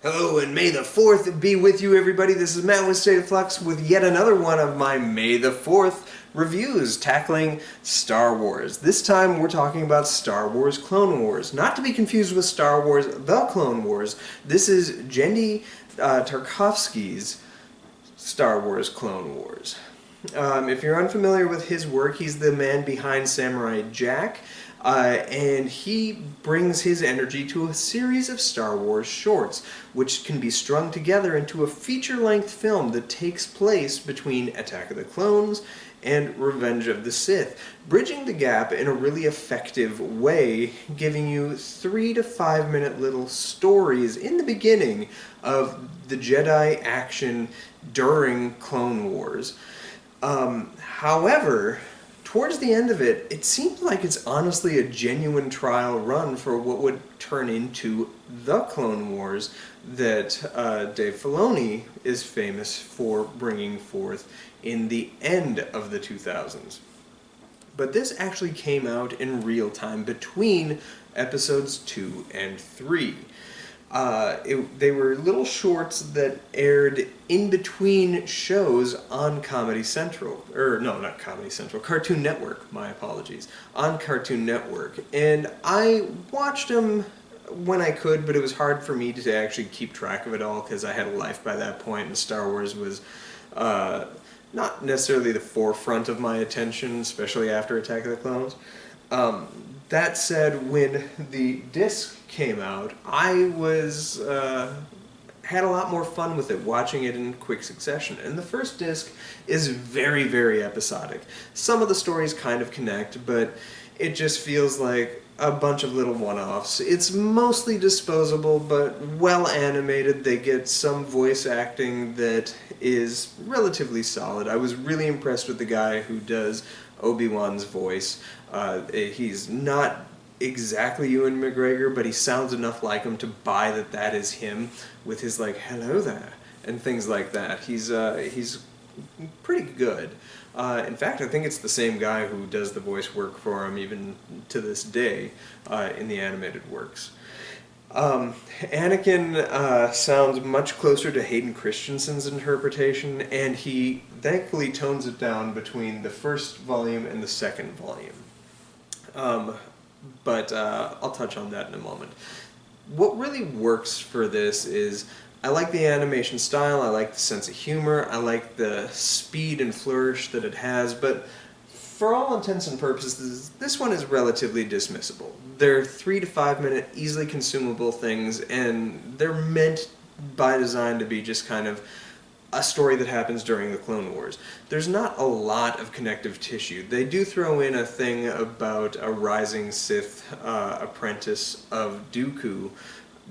Hello, and May the 4th be with you, everybody. This is Matt with State of Flux with yet another one of my May the 4th reviews tackling Star Wars. This time we're talking about Star Wars Clone Wars. Not to be confused with Star Wars The Clone Wars. This is Genndy Tartakovsky's Star Wars Clone Wars. If you're unfamiliar with his work, he's the man behind Samurai Jack. And he brings his energy to a series of Star Wars shorts, which can be strung together into a feature-length film that takes place between Attack of the Clones and Revenge of the Sith, bridging the gap in a really effective way, giving you 3 to 5 minute little stories in the beginning of the Jedi action during Clone Wars. However, towards the end of it, it seems like it's honestly a genuine trial run for what would turn into the Clone Wars that Dave Filoni is famous for bringing forth in the end of the 2000s. But this actually came out in real time between episodes 2 and 3. They were little shorts that aired in between shows on Comedy Central. No, not Comedy Central, Cartoon Network, my apologies. On Cartoon Network. And I watched them when I could, but it was hard for me to actually keep track of it all because I had a life by that point, and Star Wars was not necessarily the forefront of my attention, especially after Attack of the Clones. That said, when the disc came out, I was had a lot more fun with it, watching it in quick succession. And the first disc is very, very episodic. Some of the stories kind of connect, but it just feels like a bunch of little one-offs. It's mostly disposable, but well animated. They get some voice acting that is relatively solid. I was really impressed with the guy who does Obi-Wan's voice. He's not exactly Ewan McGregor, but he sounds enough like him to buy that is him, with his like "hello there" and things like that. He's pretty good. In fact, I think it's the same guy who does the voice work for him even to this day in the animated works. Anakin sounds much closer to Hayden Christensen's interpretation, and he thankfully tones it down between the first volume and the second volume. But I'll touch on that in a moment. What really works for this is I like the animation style, I like the sense of humor, I like the speed and flourish that it has, but for all intents and purposes, this one is relatively dismissible. They're 3 to 5 minute, easily consumable things, and they're meant by design to be just kind of a story that happens during the Clone Wars. There's not a lot of connective tissue. They do throw in a thing about a rising Sith apprentice of Dooku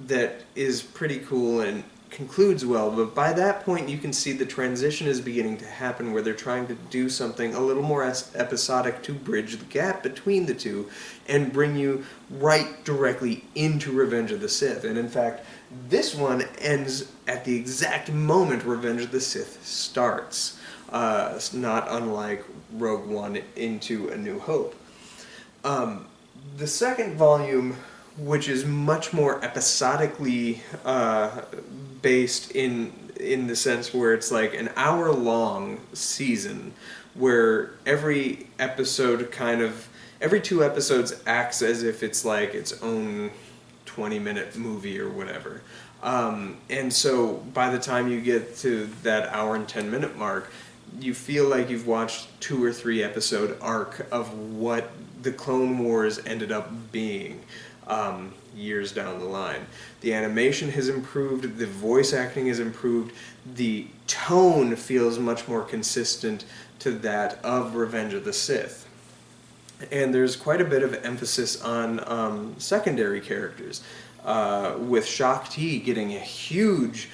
that is pretty cool and concludes well, but by that point you can see the transition is beginning to happen where they're trying to do something a little more episodic to bridge the gap between the two and bring you right directly into Revenge of the Sith. And in fact, this one ends at the exact moment Revenge of the Sith starts, not unlike Rogue One into A New Hope. The second volume, which is much more episodically based in the sense where it's like an hour-long season where every 2 episodes acts as if it's like its own 20-minute movie or whatever. And so by the time you get to that hour and 10-minute mark, you feel like you've watched 2 or 3 episode arc of what the Clone Wars ended up being years down the line. The animation has improved, the voice acting has improved, the tone feels much more consistent to that of Revenge of the Sith. And there's quite a bit of emphasis on secondary characters, with Shakti getting a huge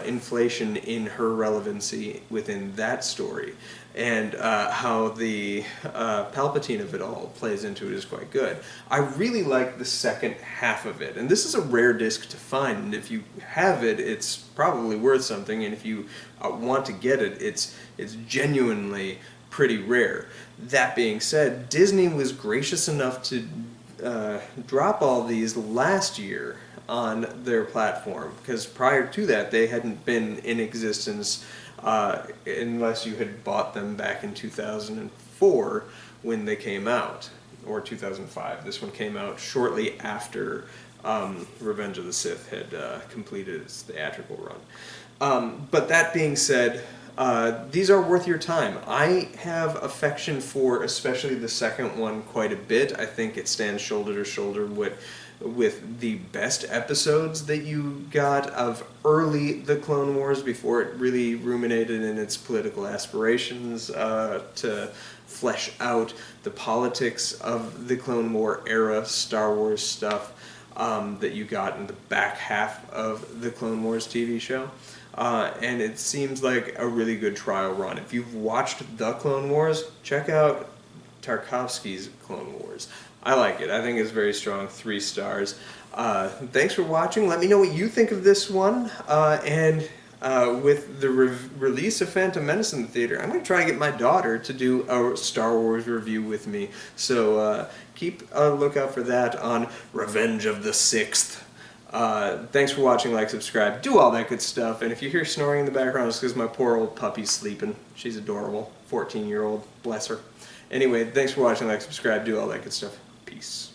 inflation in her relevancy within that story, and how the Palpatine of it all plays into it is quite good. I really like the second half of it, and this is a rare disc to find, and if you have it, it's probably worth something, and if you want to get it, it's genuinely pretty rare. That being said, Disney was gracious enough to drop all these last year on their platform, because prior to that they hadn't been in existence unless you had bought them back in 2004 when they came out, or 2005. This one came out shortly after Revenge of the Sith had completed its theatrical run. But that being said, these are worth your time. I have affection for especially the second one quite a bit. I think it stands shoulder to shoulder with the best episodes that you got of early The Clone Wars before it really ruminated in its political aspirations to flesh out the politics of the Clone War era Star Wars stuff that you got in the back half of the Clone Wars TV show. And it seems like a really good trial run. If you've watched The Clone Wars, check out Tartakovsky's Clone Wars. I like it. I think it's very strong. 3 stars. Thanks for watching. Let me know what you think of this one. And with the release of Phantom Menace in the theater, I'm going to try and get my daughter to do a Star Wars review with me. So keep a lookout for that on Revenge of the Sixth. Thanks for watching, like, subscribe, do all that good stuff. And if you hear snoring in the background, it's because my poor old puppy's sleeping. She's adorable. 14-year-old. Bless her. Anyway, thanks for watching, like, subscribe, do all that good stuff. Peace.